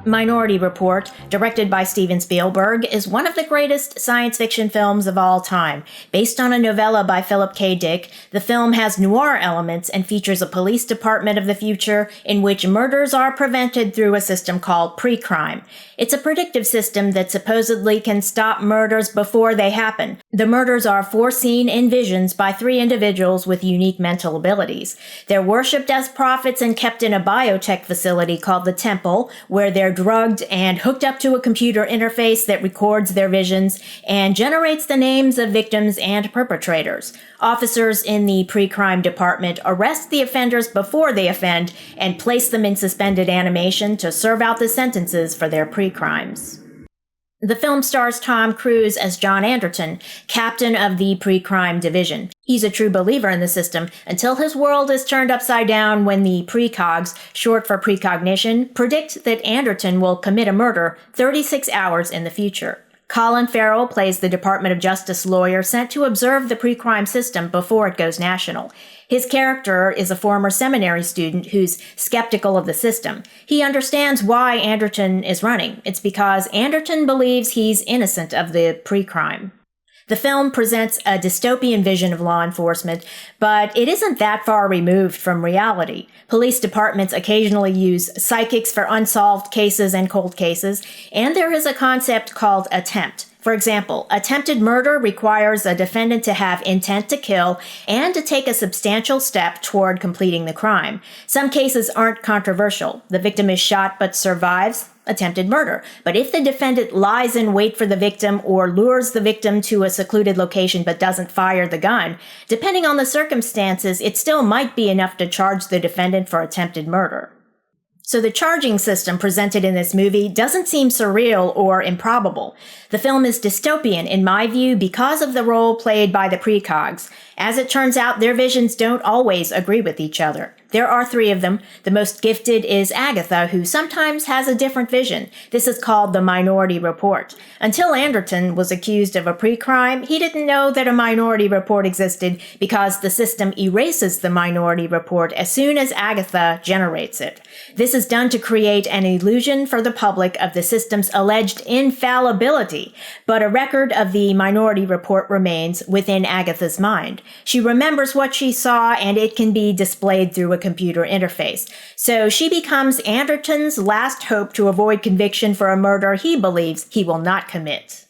Minority Report, directed by Steven Spielberg, is one of the greatest science fiction films of all time. Based on a novella by Philip K. Dick, the film has noir elements and features a police department of the future in which murders are prevented through a system called Precrime. It's a predictive system that supposedly can stop murders before they happen. The murders are foreseen in visions by 3 individuals with unique mental abilities. They're worshipped as prophets and kept in a biotech facility called the Temple, where they're drugged and hooked up to a computer interface that records their visions and generates the names of victims and perpetrators. Officers in the Precrime Department arrest the offenders before they offend and place them in suspended animation to serve out the sentences for their pre-crimes. The film stars Tom Cruise as John Anderton, captain of the Precrime Division. He's a true believer in the system until his world is turned upside down when the precogs, short for precognition, predict that Anderton will commit a murder 36 hours in the future. Colin Farrell plays the Department of Justice lawyer sent to observe the Precrime system before it goes national. His character is a former seminary student who's skeptical of the system. He understands why Anderton is running. It's because Anderton believes he's innocent of the Precrime. The film presents a dystopian vision of law enforcement, but it isn't that far removed from reality. Police departments occasionally use psychics for unsolved cases and cold cases, and there is a concept called attempt. For example, attempted murder requires a defendant to have intent to kill and to take a substantial step toward completing the crime. Some cases aren't controversial. The victim is shot but survives. Attempted murder. But if the defendant lies in wait for the victim or lures the victim to a secluded location but doesn't fire the gun, depending on the circumstances, it still might be enough to charge the defendant for attempted murder. So the charging system presented in this movie doesn't seem surreal or improbable. The film is dystopian, in my view, because of the role played by the precogs. As it turns out, their visions don't always agree with each other. There are 3 of them. The most gifted is Agatha, who sometimes has a different vision. This is called the Minority Report. Until Anderton was accused of a pre-crime, he didn't know that a Minority Report existed because the system erases the Minority Report as soon as Agatha generates it. This is done to create an illusion for the public of the system's alleged infallibility, but a record of the Minority Report remains within Agatha's mind. She remembers what she saw, and it can be displayed through a computer interface. So she becomes Anderton's last hope to avoid conviction for a murder he believes he will not commit.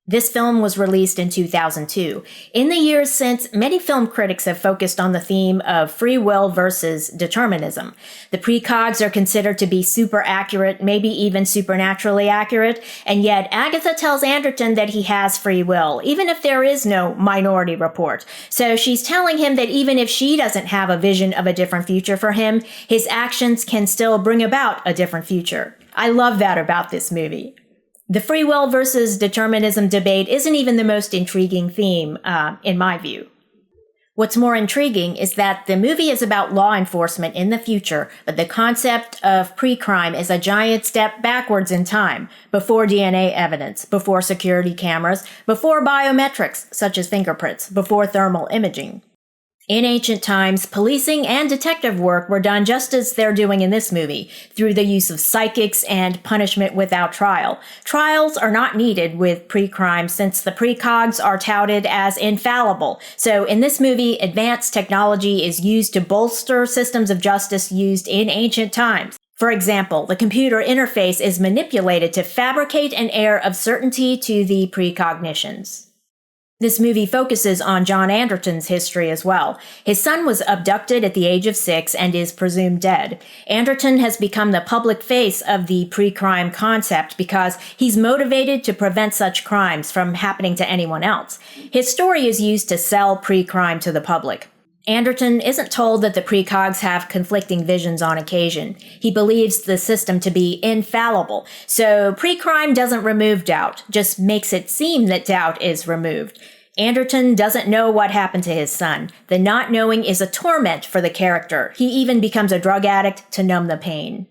This film was released in 2002. In the years since, many film critics have focused on the theme of free will versus determinism. The precogs are considered to be super accurate, maybe even supernaturally accurate, and yet Agatha tells Anderton that he has free will, even if there is no Minority Report. So she's telling him that even if she doesn't have a vision of a different future for him, his actions can still bring about a different future. I love that about this movie. The free will versus determinism debate isn't even the most intriguing theme, in my view. What's more intriguing is that the movie is about law enforcement in the future, but the concept of pre-crime is a giant step backwards in time, before DNA evidence, before security cameras, before biometrics, such as fingerprints, before thermal imaging. In ancient times, policing and detective work were done just as they're doing in this movie, through the use of psychics and punishment without trial. Trials are not needed with pre-crime since the precogs are touted as infallible. So in this movie, advanced technology is used to bolster systems of justice used in ancient times. For example, the computer interface is manipulated to fabricate an air of certainty to the precognitions. This movie focuses on John Anderton's history as well. His son was abducted at the age of 6 and is presumed dead. Anderton has become the public face of the pre-crime concept because he's motivated to prevent such crimes from happening to anyone else. His story is used to sell pre-crime to the public. Anderton isn't told that the precogs have conflicting visions on occasion. He believes the system to be infallible, so pre-crime doesn't remove doubt, just makes it seem that doubt is removed. Anderton doesn't know what happened to his son. The not knowing is a torment for the character. He even becomes a drug addict to numb the pain.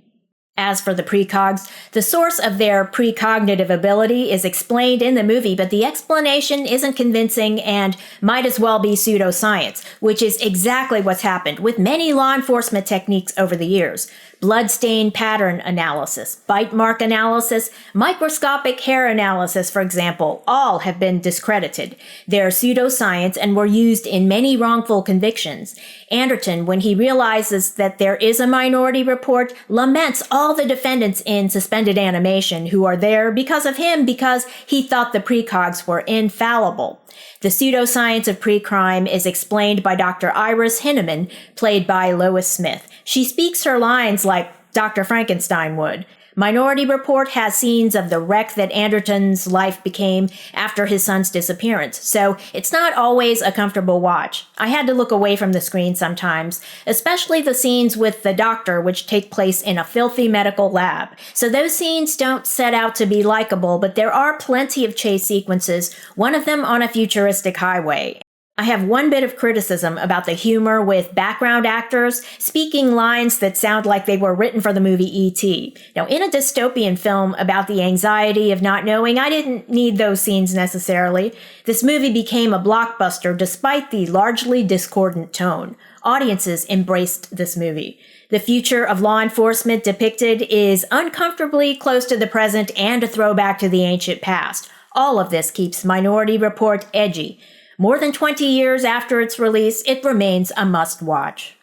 As for the precogs, the source of their precognitive ability is explained in the movie, but the explanation isn't convincing and might as well be pseudo-science, which is exactly what's happened with many law enforcement techniques over the years. Bloodstain pattern analysis, bite mark analysis, microscopic hair analysis, for example, all have been discredited. They're pseudoscience and were used in many wrongful convictions. Anderton, when he realizes that there is a minority report, laments all the defendants in suspended animation who are there because of him because he thought the precogs were infallible. The pseudoscience of precrime is explained by Dr. Iris Hinneman, played by Lois Smith. She speaks her lines like Dr. Frankenstein would. Minority Report has scenes of the wreck that Anderton's life became after his son's disappearance, so it's not always a comfortable watch. I had to look away from the screen sometimes, especially the scenes with the doctor, which take place in a filthy medical lab. So those scenes don't set out to be likable, but there are plenty of chase sequences, one of them on a futuristic highway. I have one bit of criticism about the humor with background actors speaking lines that sound like they were written for the movie E.T. Now, in a dystopian film about the anxiety of not knowing, I didn't need those scenes necessarily. This movie became a blockbuster despite the largely discordant tone. Audiences embraced this movie. The future of law enforcement depicted is uncomfortably close to the present and a throwback to the ancient past. All of this keeps Minority Report edgy. More than 20 years after its release, it remains a must-watch.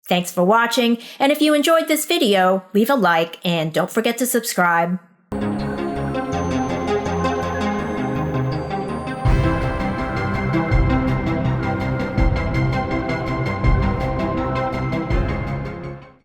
Thanks for watching, and if you enjoyed this video, leave a like and don't forget to subscribe.